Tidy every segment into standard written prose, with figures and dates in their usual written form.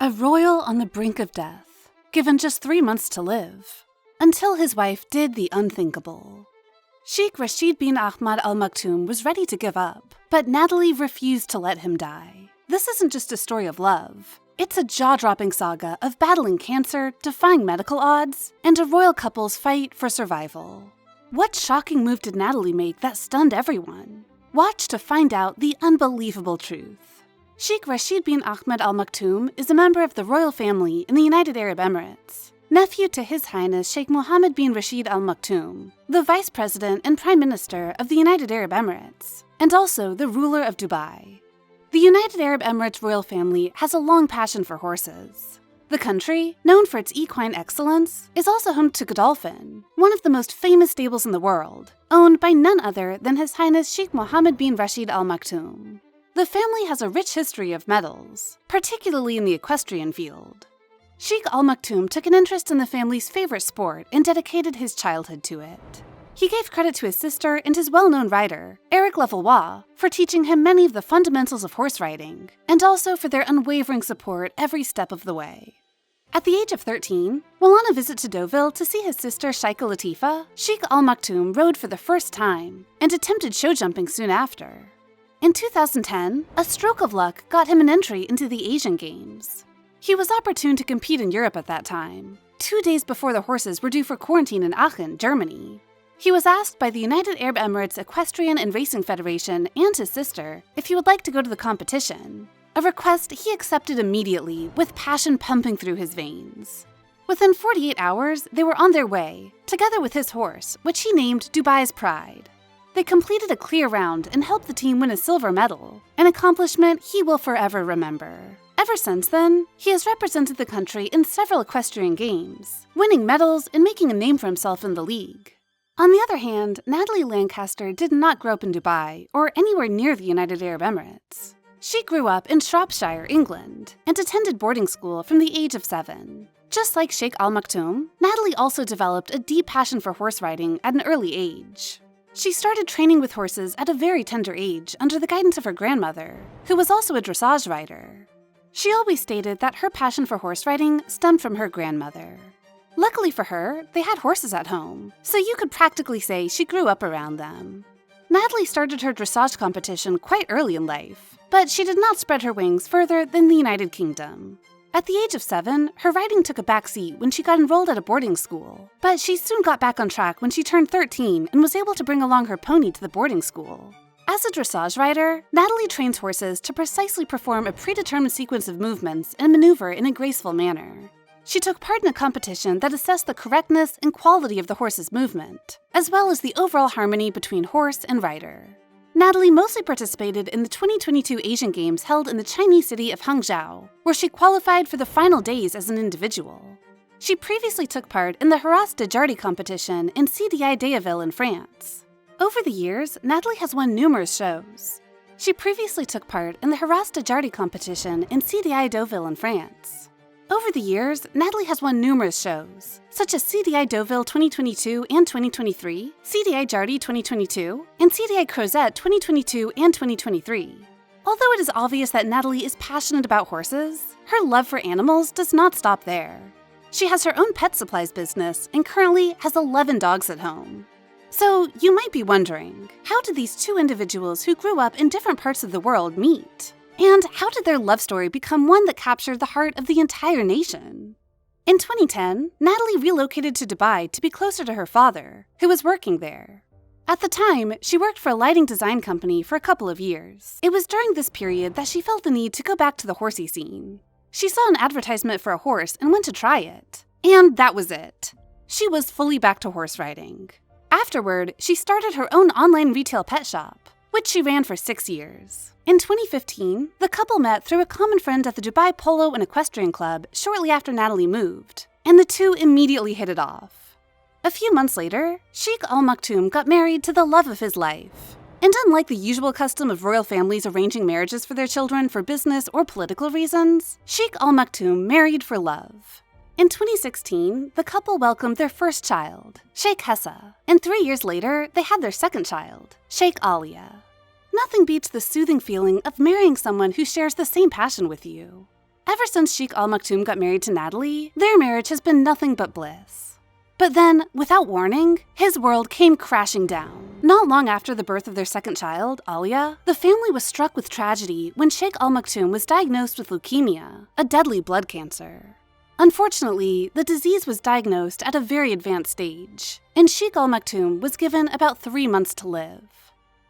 A royal on the brink of death, given just 3 months to live, until his wife did the unthinkable. Sheikh Rashid bin Ahmad Al Maktoum was ready to give up, but Natalie refused to let him die. This isn't just a story of love. It's a jaw-dropping saga of battling cancer, defying medical odds, and a royal couple's fight for survival. What shocking move did Natalie make that stunned everyone? Watch to find out the unbelievable truth. Sheikh Rashid bin Ahmad Al Maktoum is a member of the royal family in the United Arab Emirates, nephew to His Highness Sheikh Muhammad bin Rashid Al Maktoum, the Vice President and Prime Minister of the United Arab Emirates, and also the ruler of Dubai. The United Arab Emirates royal family has a long passion for horses. The country, known for its equine excellence, is also home to Godolphin, one of the most famous stables in the world, owned by none other than His Highness Sheikh Muhammad bin Rashid Al Maktoum. The family has a rich history of medals, particularly in the equestrian field. Sheikh Al Maktoum took an interest in the family's favorite sport and dedicated his childhood to it. He gave credit to his sister and his well-known rider, Eric Lavoie, for teaching him many of the fundamentals of horse riding, and also for their unwavering support every step of the way. At the age of 13, while on a visit to Deauville to see his sister Sheikha Latifa, Sheikh Al Maktoum rode for the first time and attempted show jumping soon after. In 2010, a stroke of luck got him an entry into the Asian Games. He was opportune to compete in Europe at that time, 2 days before the horses were due for quarantine in Aachen, Germany. He was asked by the United Arab Emirates Equestrian and Racing Federation and his sister if he would like to go to the competition, a request he accepted immediately with passion pumping through his veins. Within 48 hours, they were on their way, together with his horse, which he named Dubai's Pride. They completed a clear round and helped the team win a silver medal, an accomplishment he will forever remember. Ever since then, he has represented the country in several equestrian games, winning medals and making a name for himself in the league. On the other hand, Natalie Lancaster did not grow up in Dubai or anywhere near the United Arab Emirates. She grew up in Shropshire, England, and attended boarding school from the age of 7. Just like Sheikh Al Maktoum, Natalie also developed a deep passion for horse riding at an early age. She started training with horses at a very tender age under the guidance of her grandmother, who was also a dressage rider. She always stated that her passion for horse riding stemmed from her grandmother. Luckily for her, they had horses at home, so you could practically say she grew up around them. Natalie started her dressage competition quite early in life, but she did not spread her wings further than the United Kingdom. At the age of 7, her riding took a backseat when she got enrolled at a boarding school, but she soon got back on track when she turned 13 and was able to bring along her pony to the boarding school. As a dressage rider, Natalie trains horses to precisely perform a predetermined sequence of movements and maneuver in a graceful manner. She took part in a competition that assessed the correctness and quality of the horse's movement, as well as the overall harmony between horse and rider. Natalie mostly participated in the 2022 Asian Games held in the Chinese city of Hangzhou, where she qualified for the final days as an individual. She previously took part in the Haras de Jardy competition in CDI Deauville in France. Over the years, Natalie has won numerous shows. She previously took part in the Haras de Jardy competition in CDI Deauville in France. Over the years, Natalie has won numerous shows, such as CDI Deauville 2022 and 2023, CDI Jardy 2022, and CDI Crozet 2022 and 2023. Although it is obvious that Natalie is passionate about horses, her love for animals does not stop there. She has her own pet supplies business and currently has 11 dogs at home. So you might be wondering, how did these two individuals who grew up in different parts of the world meet? And how did their love story become one that captured the heart of the entire nation? In 2010, Natalie relocated to Dubai to be closer to her father, who was working there. At the time, she worked for a lighting design company for a couple of years. It was during this period that she felt the need to go back to the horsey scene. She saw an advertisement for a horse and went to try it. And that was it. She was fully back to horse riding. Afterward, she started her own online retail pet shop, which she ran for 6 years. In 2015, the couple met through a common friend at the Dubai Polo and Equestrian Club shortly after Natalie moved, and the two immediately hit it off. A few months later, Sheikh Al Maktoum got married to the love of his life. And unlike the usual custom of royal families arranging marriages for their children for business or political reasons, Sheikh Al Maktoum married for love. In 2016, the couple welcomed their first child, Sheikh Hessa, and 3 years later, they had their second child, Sheikh Alia. Nothing beats the soothing feeling of marrying someone who shares the same passion with you. Ever since Sheikh Al Maktoum got married to Natalie, their marriage has been nothing but bliss. But then, without warning, his world came crashing down. Not long after the birth of their second child, Alia, the family was struck with tragedy when Sheikh Al Maktoum was diagnosed with leukemia, a deadly blood cancer. Unfortunately, the disease was diagnosed at a very advanced stage, and Sheikh Al Maktoum was given about 3 months to live.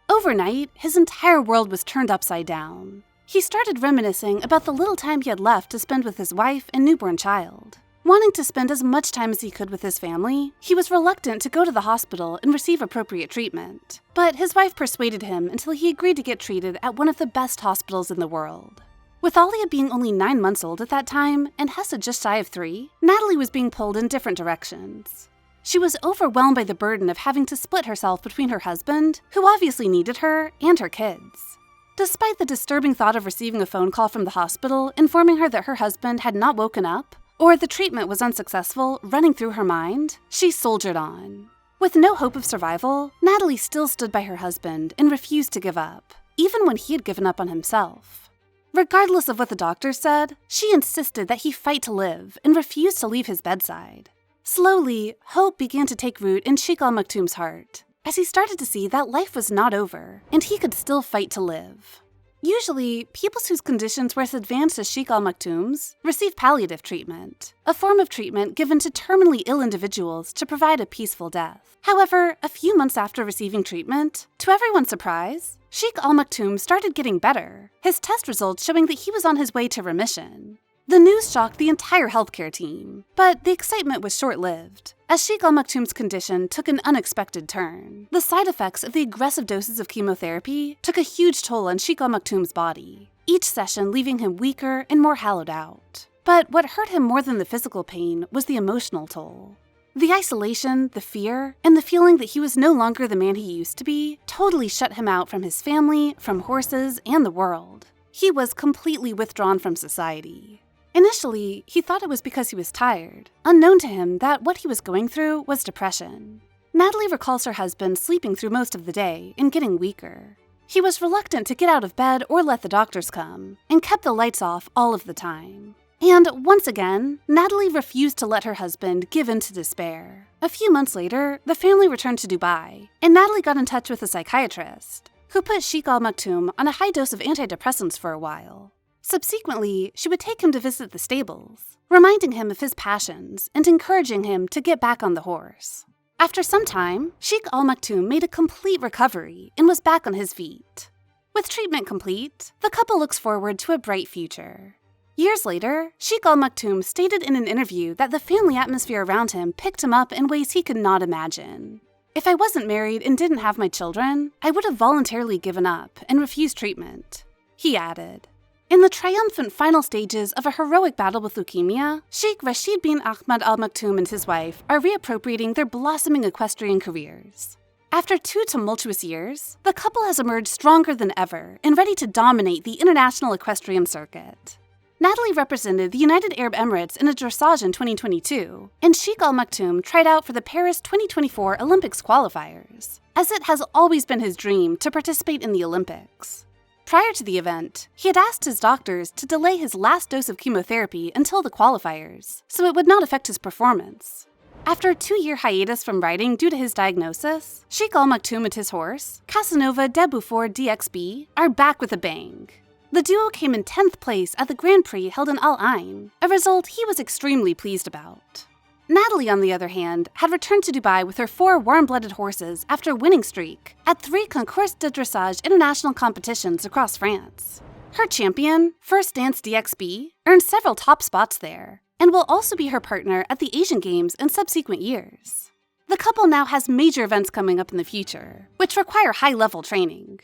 Overnight, his entire world was turned upside down. He started reminiscing about the little time he had left to spend with his wife and newborn child. Wanting to spend as much time as he could with his family, he was reluctant to go to the hospital and receive appropriate treatment. But his wife persuaded him until he agreed to get treated at one of the best hospitals in the world. With Alia being only 9 months old at that time, and Hessa just shy of 3, Natalie was being pulled in different directions. She was overwhelmed by the burden of having to split herself between her husband, who obviously needed her, and her kids. Despite the disturbing thought of receiving a phone call from the hospital informing her that her husband had not woken up, or the treatment was unsuccessful running through her mind, she soldiered on. With no hope of survival, Natalie still stood by her husband and refused to give up, even when he had given up on himself. Regardless of what the doctors said, she insisted that he fight to live and refused to leave his bedside. Slowly, hope began to take root in Sheikh Al Maktoum's heart, as he started to see that life was not over and he could still fight to live. Usually, people whose conditions were as advanced as Sheikh Al Maktoum's receive palliative treatment, a form of treatment given to terminally ill individuals to provide a peaceful death. However, a few months after receiving treatment, to everyone's surprise, Sheikh Al Maktoum started getting better, his test results showing that he was on his way to remission. The news shocked the entire healthcare team, but the excitement was short-lived, as Sheikh Al Maktoum's condition took an unexpected turn. The side effects of the aggressive doses of chemotherapy took a huge toll on Sheikh Al Maktoum's body, each session leaving him weaker and more hollowed out. But what hurt him more than the physical pain was the emotional toll. The isolation, the fear, and the feeling that he was no longer the man he used to be totally shut him out from his family, from horses, and the world. He was completely withdrawn from society. Initially, he thought it was because he was tired, unknown to him that what he was going through was depression. Natalie recalls her husband sleeping through most of the day and getting weaker. He was reluctant to get out of bed or let the doctors come, and kept the lights off all of the time. And once again, Natalie refused to let her husband give in to despair. A few months later, the family returned to Dubai, and Natalie got in touch with a psychiatrist, who put Sheikh Al Maktoum on a high dose of antidepressants for a while. Subsequently, she would take him to visit the stables, reminding him of his passions and encouraging him to get back on the horse. After some time, Sheikh Al Maktoum made a complete recovery and was back on his feet. With treatment complete, the couple looks forward to a bright future. Years later, Sheikh Al Maktoum stated in an interview that the family atmosphere around him picked him up in ways he could not imagine. "If I wasn't married and didn't have my children, I would have voluntarily given up and refused treatment," he added. In the triumphant final stages of a heroic battle with leukemia, Sheikh Rashid bin Ahmad Al Maktoum and his wife are reappropriating their blossoming equestrian careers. After 2 tumultuous years, the couple has emerged stronger than ever and ready to dominate the international equestrian circuit. Natalie represented the United Arab Emirates in a dressage in 2022, and Sheikh Al Maktoum tried out for the Paris 2024 Olympics qualifiers, as it has always been his dream to participate in the Olympics. Prior to the event, he had asked his doctors to delay his last dose of chemotherapy until the qualifiers, so it would not affect his performance. After a 2-year hiatus from riding due to his diagnosis, Sheikh Al Maktoum and his horse, Casanova de Beaufort DXB, are back with a bang. The duo came in 10th place at the Grand Prix held in Al Ain, a result he was extremely pleased about. Natalie, on the other hand, had returned to Dubai with her 4 warm-blooded horses after a winning streak at 3 Concours de Dressage international competitions across France. Her champion, First Dance DXB, earned several top spots there, and will also be her partner at the Asian Games in subsequent years. The couple now has major events coming up in the future, which require high-level training.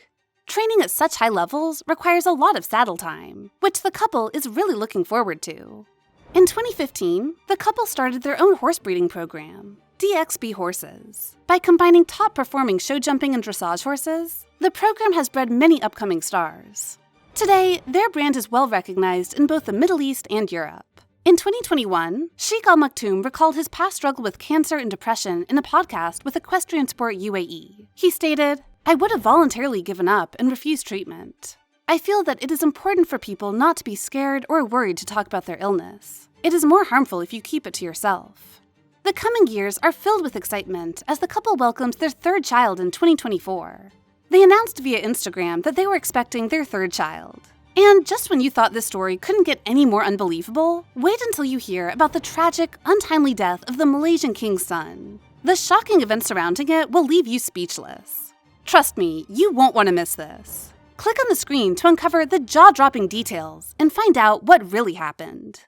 Training at such high levels requires a lot of saddle time, which the couple is really looking forward to. In 2015, the couple started their own horse breeding program, DXB Horses. By combining top-performing show jumping and dressage horses, the program has bred many upcoming stars. Today, their brand is well recognized in both the Middle East and Europe. In 2021, Sheikh Al Maktoum recalled his past struggle with cancer and depression in a podcast with Equestrian Sport UAE. He stated, "I would have voluntarily given up and refused treatment. I feel that it is important for people not to be scared or worried to talk about their illness. It is more harmful if you keep it to yourself. The coming years are filled with excitement as the couple welcomes their third child in 2024. They announced via Instagram that they were expecting their third child. And just when you thought this story couldn't get any more unbelievable, wait until you hear about the tragic, untimely death of the Malaysian king's son. The shocking events surrounding it will leave you speechless. Trust me, you won't want to miss this. Click on the screen to uncover the jaw-dropping details and find out what really happened.